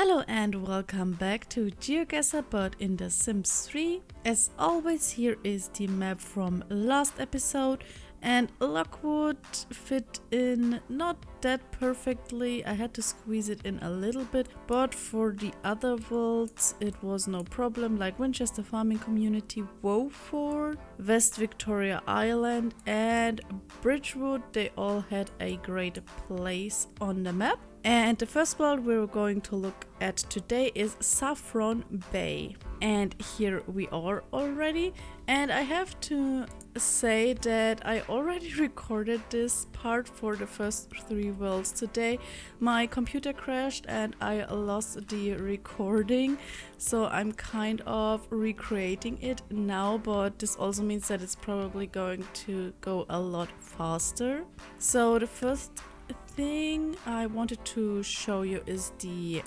Hello and welcome back to GeoGuessr, but in the Sims 3. As always, here is the map from last episode, and Lockwood fit in not that perfectly. I had to squeeze it in a little bit, but for the other worlds it was no problem, like Winchester Farming Community, Woeford, West Victoria Island and Bridgewood. They all had a great place on the map. And the first world we're going to look at today is Saffron Bay. And here we are already. And I have to say that I already recorded this part for the first 3 worlds today. My computer crashed and I lost the recording. So I'm kind of recreating it now, but this also means that it's probably going to go a lot faster. So the first thing I wanted to show you is the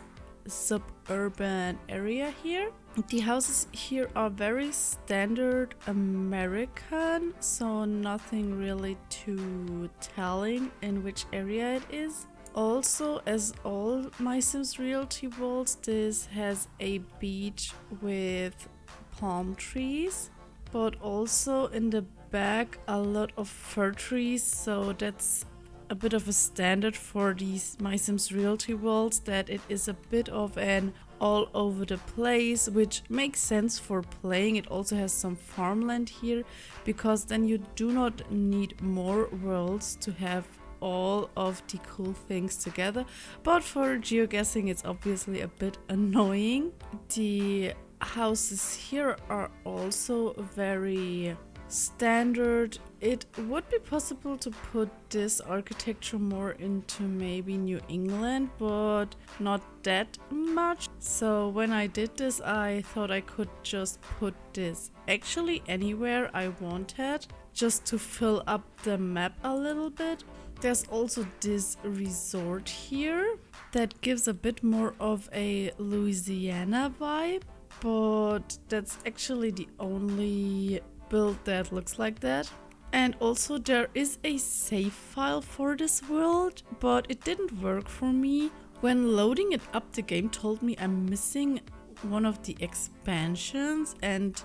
suburban area here. The houses here are very standard American, so nothing really too telling in which area it is. Also, as all my Sims Realty worlds, this has a beach with palm trees, but also in the back a lot of fir trees, so that's a bit of a standard for these My Sims Realty worlds, that it is a bit of an all over the place, which makes sense for playing. It also has some farmland here, because then you do not need more worlds to have all of the cool things together. But for geoguessing it's obviously a bit annoying. The houses here are also very standard. It would be possible to put this architecture more into maybe New England, but not that much. So when I did this, I thought I could just put this actually anywhere I wanted, just to fill up the map a little bit. There's also this resort here that gives a bit more of a Louisiana vibe, but that's actually the only build that looks like that. And also there is a save file for this world, but it didn't work for me. When loading it up, the game told me I'm missing one of the expansions, and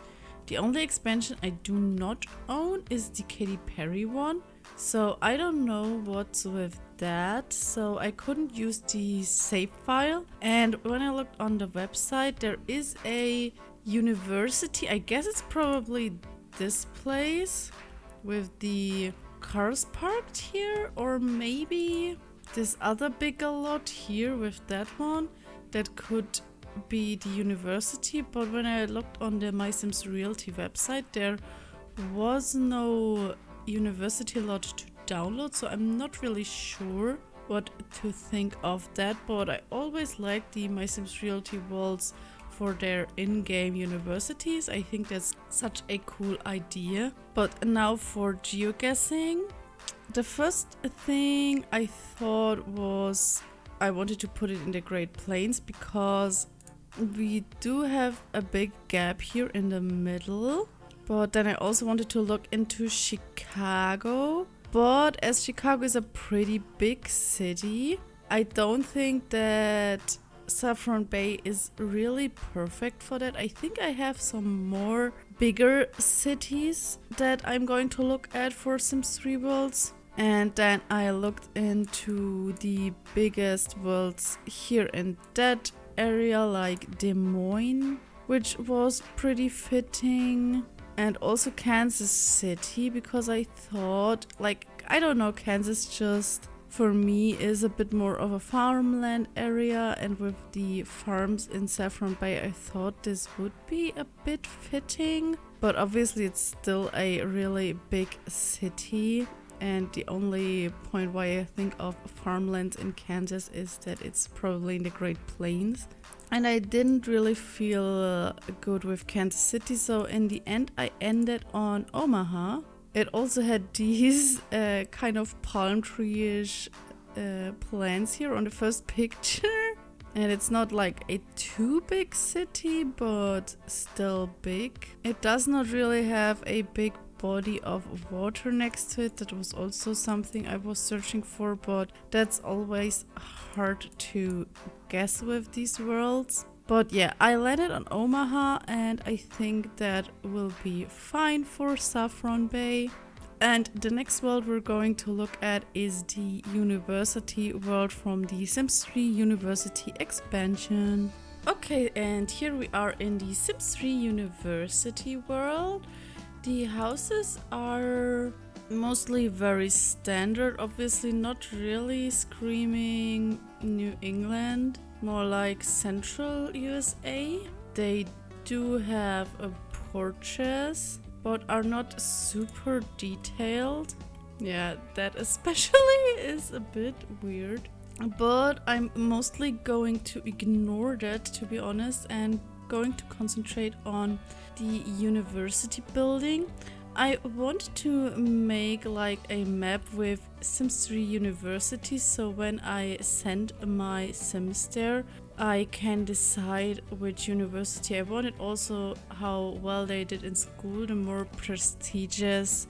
the only expansion I do not own is the Katy Perry one. So I don't know what's with that, so I couldn't use the save file. And when I looked on the website, there is a university, I guess it's probably this place with the cars parked here, or maybe this other bigger lot here with that one, that could be the university. But when I looked on the My Sims Realty website, there was no university lot to download, so I'm not really sure what to think of that. But I always liked the My Sims Realty worlds for their in-game universities. I think that's such a cool idea. But now for geoguessing, the first thing I thought was I wanted to put it in the Great Plains, because we do have a big gap here in the middle. But then I also wanted to look into Chicago, but as Chicago is a pretty big city, I don't think that Saffron Bay is really perfect for that. I think I have some more bigger cities that I'm going to look at for Sims 3 worlds. And then I looked into the biggest worlds here in that area, like Des Moines, which was pretty fitting. And also Kansas City, because I thought, like, I don't know, Kansas just for me is a bit more of a farmland area, and with the farms in Saffron Bay I thought this would be a bit fitting. But obviously it's still a really big city, and the only point why I think of farmlands in Kansas is that it's probably in the Great Plains. And I didn't really feel good with Kansas City, so in the end I ended on Omaha. It also had these kind of palm tree-ish plants here on the first picture. And it's not like a too big city, but still big. It does not really have a big body of water next to it. That was also something I was searching for, but that's always hard to guess with these worlds. But yeah, I landed on Omaha and I think that will be fine for Saffron Bay. And the next world we're going to look at is the university world from the Sims 3 University expansion. Okay, and here we are in the Sims 3 University world. The houses are mostly very standard, obviously not really screaming New England, more like central USA. They do have porches, but are not super detailed. Yeah, that especially is a bit weird. But I'm mostly going to ignore that, to be honest, and going to concentrate on the university building. I want to make like a map with Sims 3 University, so when I send my Sims there, I can decide which university I wanted. Also, how well they did in school. The more prestigious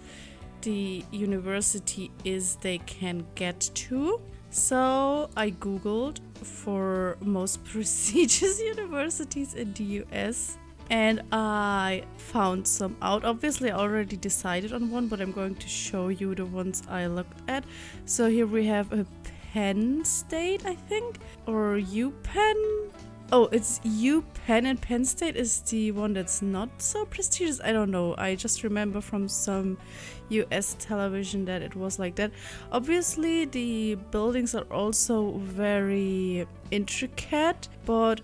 the university is, they can get to. So I googled for most prestigious universities in the US and I found some out. Obviously I already decided on one, but I'm going to show you the ones I looked at. So here we have a Penn State, I think, or UPenn. Oh, it's UPenn, and Penn State is the one that's not so prestigious. I don't know. I just remember from some US television that it was like that. Obviously, the buildings are also very intricate, but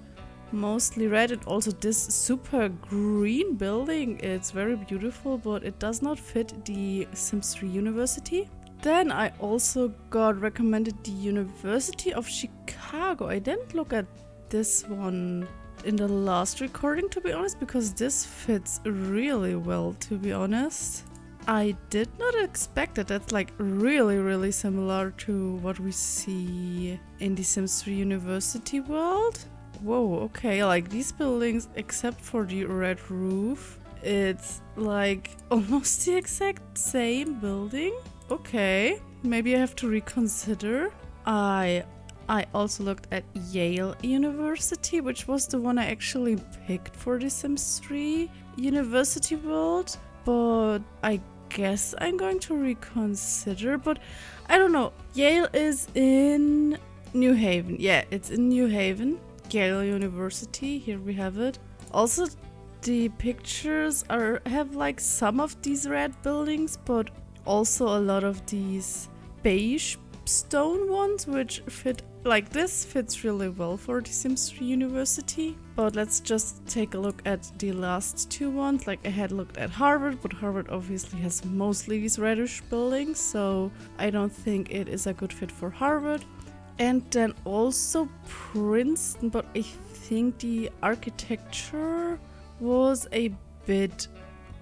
mostly red. And also this super green building, it's very beautiful, but it does not fit the Sims 3 University. Then I also got recommended the University of Chicago. I didn't look at this one in the last recording, to be honest, because this fits really well, to be honest. I did not expect it. That's like really similar to what we see in the Sims 3 University world. Whoa, okay, like these buildings, except for the red roof, it's like almost the exact same building. Okay, maybe I have to reconsider. I also looked at Yale University, which was the one I actually picked for the Sims 3 University world, but I guess I'm going to reconsider, but I don't know. Yale is in New Haven. Yeah, it's in New Haven. Yale University, here we have it. Also, the pictures have like some of these red buildings, but also a lot of these beige stone ones, which fit like this fits really well for the Sims 3 University. But let's just take a look at the last two ones. Like I had looked at Harvard, but Harvard obviously has mostly these reddish buildings, so I don't think it is a good fit for Harvard. And then also Princeton, but I think the architecture was a bit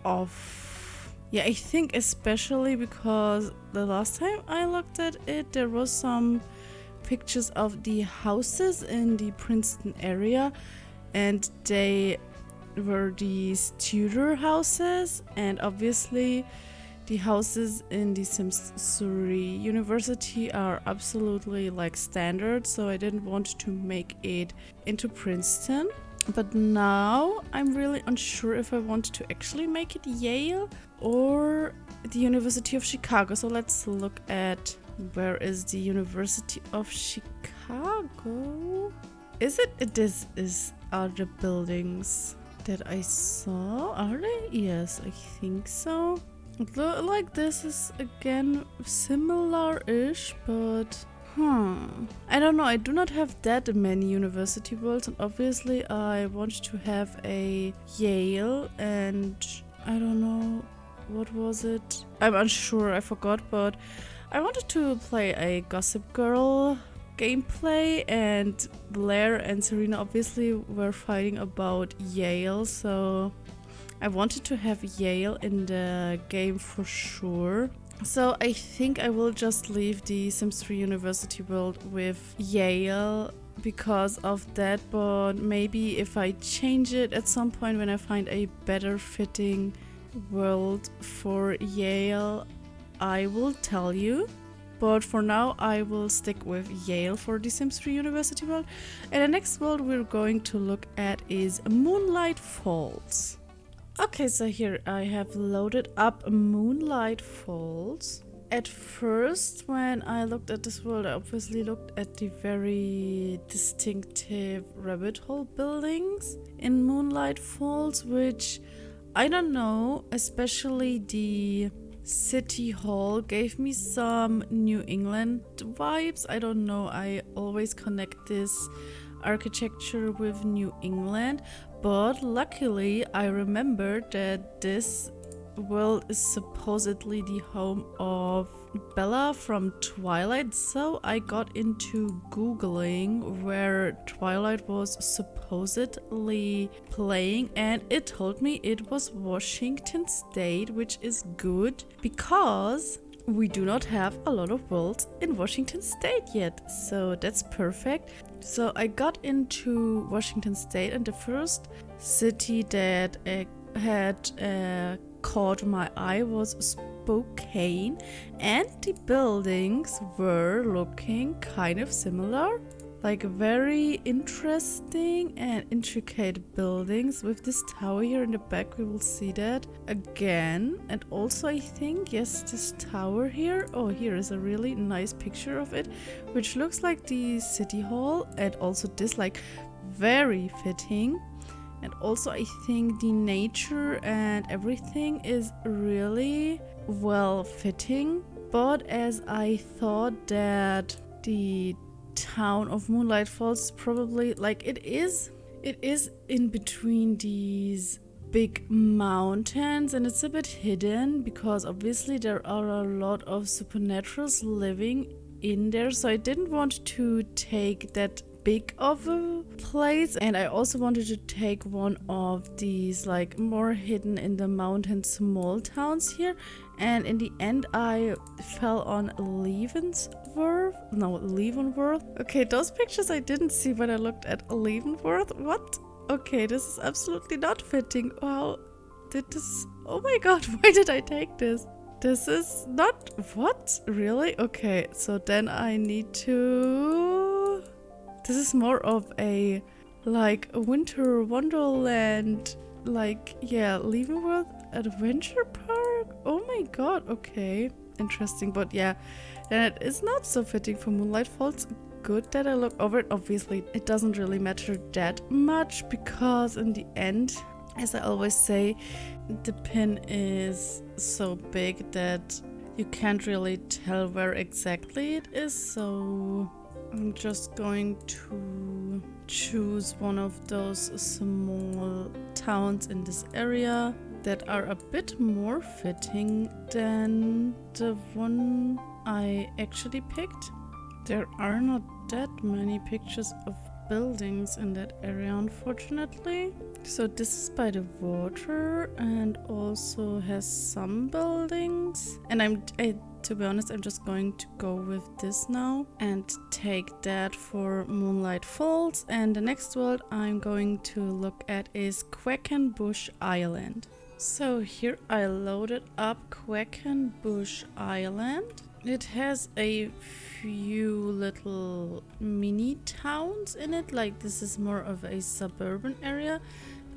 off. Yeah, I think especially because the last time I looked at it, there was some pictures of the houses in the Princeton area, and they were these Tudor houses, and obviously the houses in the Sims 3 University are absolutely like standard, so I didn't want to make it into Princeton. But now I'm really unsure if I want to actually make it Yale or the University of Chicago. So let's look at where is the University of Chicago. Is it? This are the buildings that I saw. Are they? Yes, I think so. Like this is again similar-ish, but I don't know. I do not have that many university worlds, and obviously I want to have a Yale, and I don't know, what was it? I'm unsure, I forgot, but I wanted to play a Gossip Girl gameplay, and Blair and Serena obviously were fighting about Yale, so I wanted to have Yale in the game for sure. So I think I will just leave the Sims 3 University world with Yale because of that, but maybe if I change it at some point when I find a better fitting world for Yale, I will tell you. But for now, I will stick with Yale for the Sims 3 University world. And the next world we're going to look at is Moonlight Falls. Okay, so here I have loaded up Moonlight Falls. At first, when I looked at this world, I obviously looked at the very distinctive rabbit hole buildings in Moonlight Falls, which I don't know, especially the City Hall gave me some New England vibes. I don't know, I always connect this architecture with New England, but luckily I remembered that this world is supposedly the home of Bella from Twilight, so I got into googling where Twilight was supposedly playing, and it told me it was Washington State, which is good because we do not have a lot of worlds in Washington State yet, so that's perfect. So I got into Washington State, and the first city that had caught my eye was Spokane, and the buildings were looking kind of similar, like very interesting and intricate buildings with this tower here in the back. We will see that again. And also I think, yes, this tower here, oh, here is a really nice picture of it, which looks like the city hall, and also this, like, very fitting. And also I think the nature and everything is really well fitting. But as I thought that the town of Moonlight Falls is probably, like, it is in between these big mountains, and it's a bit hidden because obviously there are a lot of supernaturals living in there, so I didn't want to take that big of a place, and I also wanted to take one of these, like, more hidden in the mountains small towns here. And in the end I fell on Leavenworth. Okay, those pictures I didn't see when I looked at Leavenworth. What? Okay, this is absolutely not fitting. Wow, oh my god, why did I take this? This is not, what? Really? Okay, so then I need to, this is more of a, like, a winter wonderland, like, yeah, Leavenworth Adventure Park. Oh my god, okay, interesting. But yeah, then it is not so fitting for Moonlight Falls. Good that I look over it. Obviously it doesn't really matter that much because in the end, as I always say, the pin is so big that you can't really tell where exactly it is. So I'm just going to choose one of those small towns in this area that are a bit more fitting than the one I actually picked. There are not that many pictures of buildings in that area, unfortunately. So this is by the water and also has some buildings. And to be honest, I'm just going to go with this now and take that for Moonlight Falls. And the next world I'm going to look at is Quackenbush Island. So here I loaded up Quackenbush Island. It has a few little mini towns in it, like this is more of a suburban area.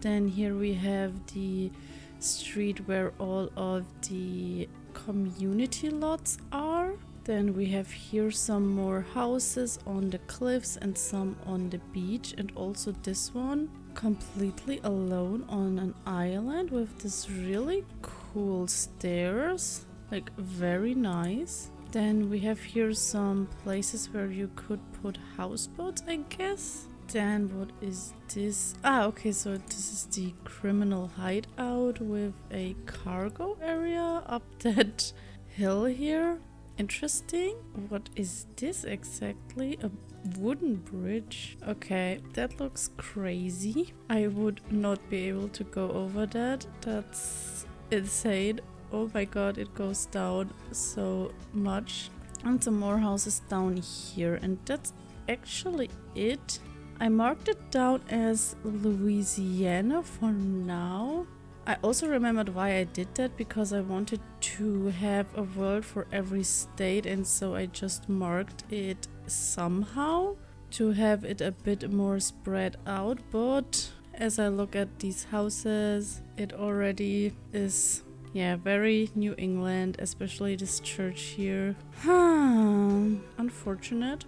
Then here we have the street where all of the community lots are. Then we have here some more houses on the cliffs and some on the beach, and also this one completely alone on an island with this really cool stairs, like very nice. Then we have here some places where you could put houseboats, I guess. Then what is this? Okay, so this is the criminal hideout with a cargo area up that hill here. Interesting. What is this exactly? A wooden bridge. Okay, that looks crazy. I would not be able to go over that. That's insane. Oh my god, it goes down so much. And some more houses down here, and that's actually it. I marked it down as Louisiana for now. I also remembered why I did that, because I wanted to have a world for every state, and so I just marked it somehow to have it a bit more spread out. But as I look at these houses, it already is, yeah, very New England, especially this church here. Unfortunate.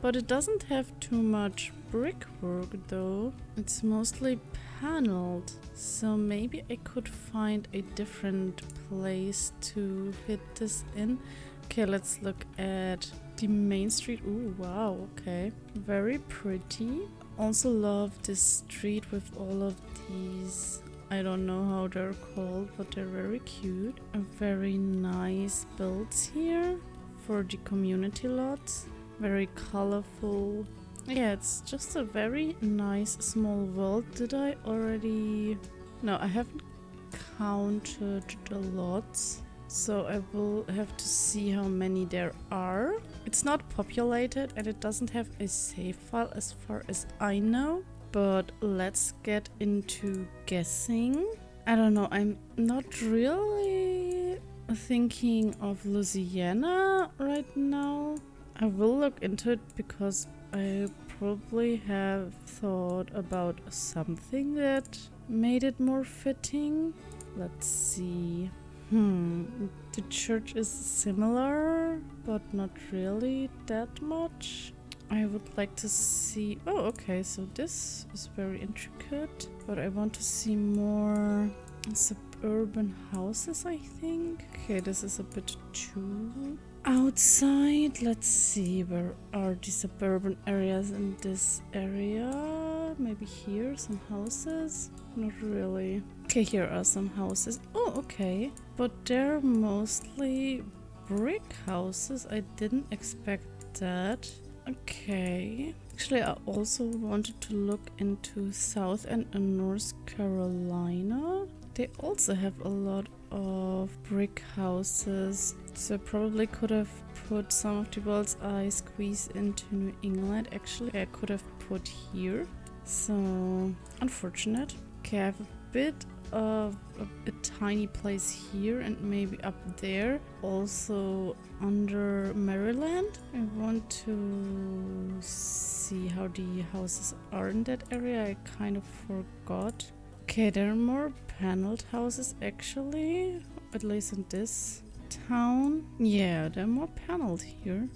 But it doesn't have too much brickwork though. It's mostly paneled. So maybe I could find a different place to fit this in. Okay, let's look at the main street. Ooh, wow, okay. Very pretty. Also love this street with all of these, I don't know how they're called, but they're very cute. A very nice builds here for the community lots. Very colorful. Yeah, it's just a very nice small world. Did I already... No, I haven't counted the lots. So I will have to see how many there are. It's not populated and it doesn't have a save file as far as I know. But let's get into guessing. I don't know, I'm not really thinking of Louisiana right now. I will look into it because I probably have thought about something that made it more fitting. Let's see. The church is similar, but not really that much. I would like to see... Oh, okay, so this is very intricate, but I want to see more suburban houses, I think. Okay, this is a bit too outside. Let's see, where are the suburban areas in this area? Maybe here, some houses? Not really. Okay, here are some houses. Oh, okay, but they're mostly brick houses. I didn't expect that. Okay. Actually, I also wanted to look into South and North Carolina. They also have a lot of brick houses. So I probably could have put some of the world's eye squeeze into New England. Actually, I could have put here. So, unfortunate. Okay, I have a bit of a tiny place here and maybe up there. Also under Maryland. I want to see how the houses are in that area. I kind of forgot. Okay, there are more paneled houses actually, at least in this town. Yeah, they're more paneled here,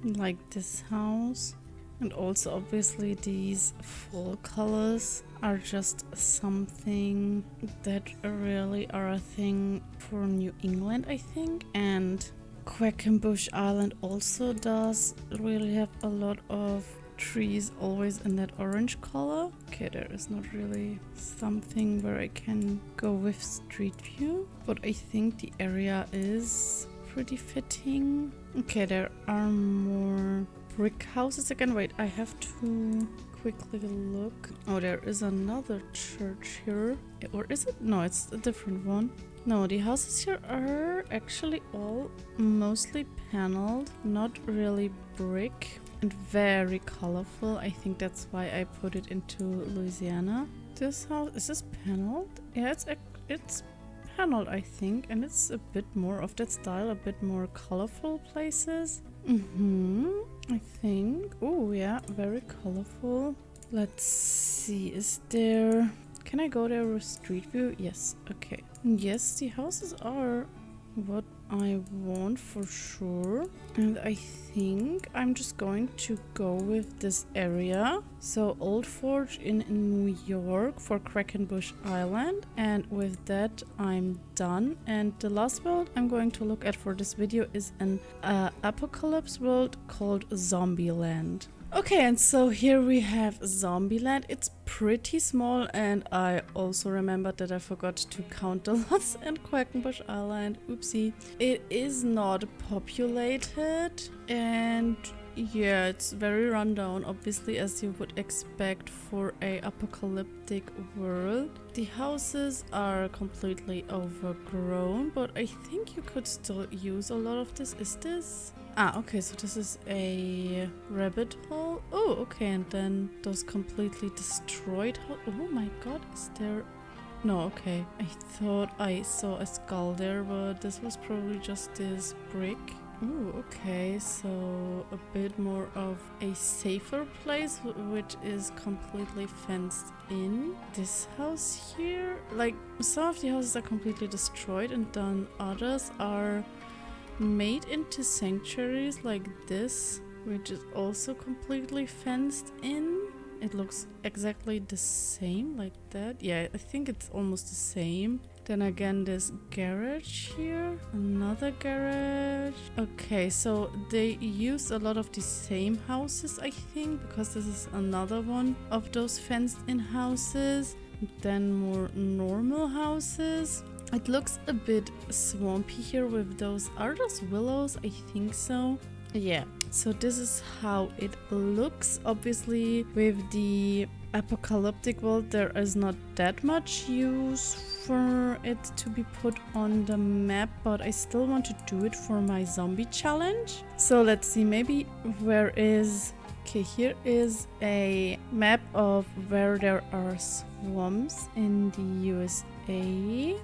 like this house. And also obviously these fall colors are just something that really are a thing for New England, I think. And Quackenbush Island also does really have a lot of trees always in that orange color. Okay, there is not really something where I can go with street view, but I think the area is pretty fitting. Okay, there are more brick houses again. Wait, I have to quickly look. Oh, there is another church here. Or is it? No, it's a different one. No, the houses here are actually all mostly paneled, not really brick, and very colorful. I think that's why I put it into Louisiana. This house, is this paneled? Yeah, it's paneled, I think, and it's a bit more of that style, a bit more colorful places. I think. Oh yeah, very colorful. Let's see, is there... Can I go there with street view? Yes, okay. Yes, the houses are what I want for sure. And I think I'm just going to go with this area. So Old Forge in New York for Quackenbush Island. And with that, I'm done. And the last world I'm going to look at for this video is an apocalypse world called Zombieland. Okay, and so here we have Zombieland. It's pretty small, and I also remembered that I forgot to count the lots in Quackenbush Island. Oopsie. It is not populated, and yeah, it's very rundown, obviously, as you would expect for a apocalyptic world. The houses are completely overgrown, but I think you could still use a lot of this. Is this... Ah, okay, so this is a rabbit hole. Oh, okay, and then those completely destroyed... Oh my god, is there No, okay. I thought I saw a skull there, but this was probably just this brick. Ooh, okay, so a bit more of a safer place, which is completely fenced in. This house here, like, some of the houses are completely destroyed and then others are made into sanctuaries like this, which is also completely fenced in. It looks exactly the same like that. Yeah, I think it's almost the same. Then again, this garage here, another garage. Okay, so they use a lot of the same houses, I think, because this is another one of those fenced in houses. Then more normal houses. It looks a bit swampy here with those, are those willows? I think so. Yeah, so this is how it looks. Obviously, with the apocalyptic world, there is not that much use for it to be put on the map, but I still want to do it for my zombie challenge. So let's see, maybe where is... Okay, here is a map of where there are swamps in the USA.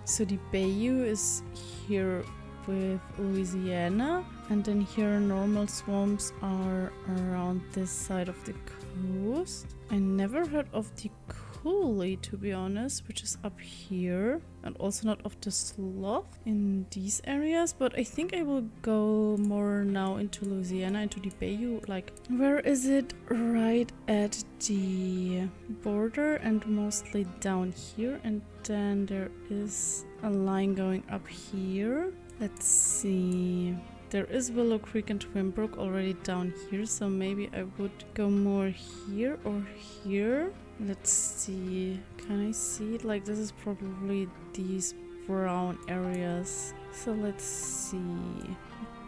So the Bayou is here with Louisiana, and then here normal swamps are around this side of the coast. I never heard of the Coulee, to be honest, which is up here, and also not of the Sloth in these areas, but I think I will go more now into Louisiana, into the Bayou. Like, where is it? Right at the border and mostly down here, and then there is a line going up here. Let's see. There is Willow Creek and Twin Brook already down here, so maybe I would go more here or here. Let's see. Can I see it? Like, this is probably these brown areas. So let's see.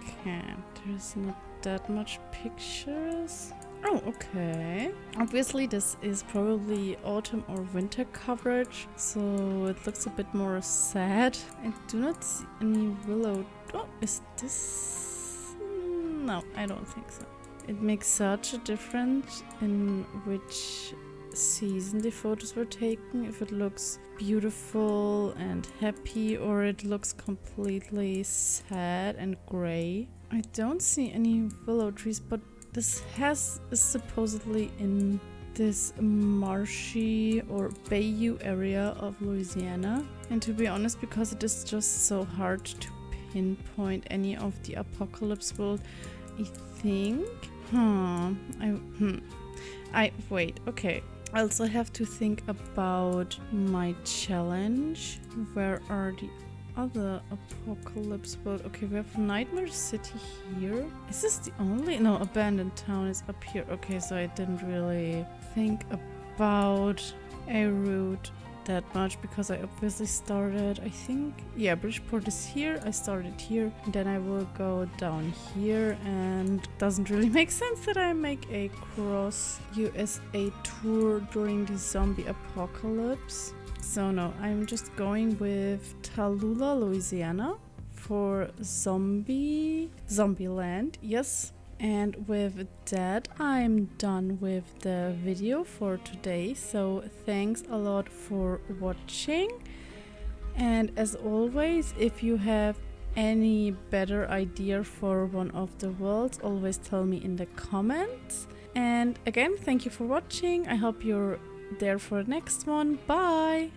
Okay, there's not that much pictures. Oh, okay. Obviously, this is probably autumn or winter coverage, so it looks a bit more sad. I do not see any willow. Oh, is this? No, I don't think so. It makes such a difference in which season the photos were taken, if it looks beautiful and happy or it looks completely sad and gray. I don't see any willow trees, but this is supposedly in this marshy or bayou area of Louisiana. And to be honest, because it is just so hard to pinpoint any of the apocalypse world, I think... wait, okay. I also have to think about my challenge. Where are the other apocalypse world? Okay, we have Nightmare City here. Is this the only? No, Abandoned Town is up here. Okay, so I didn't really think about a route that much because I obviously started, I think, yeah, Bridgeport is here. I started here, and then I will go down here, and it doesn't really make sense that I make a cross USA tour during the zombie apocalypse. So no, I'm just going with Tallulah, Louisiana for Zombieland, yes. And with that, I'm done with the video for today. So thanks a lot for watching. And as always, if you have any better idea for one of the worlds, always tell me in the comments. And again, thank you for watching. I hope you're there for the next one. Bye!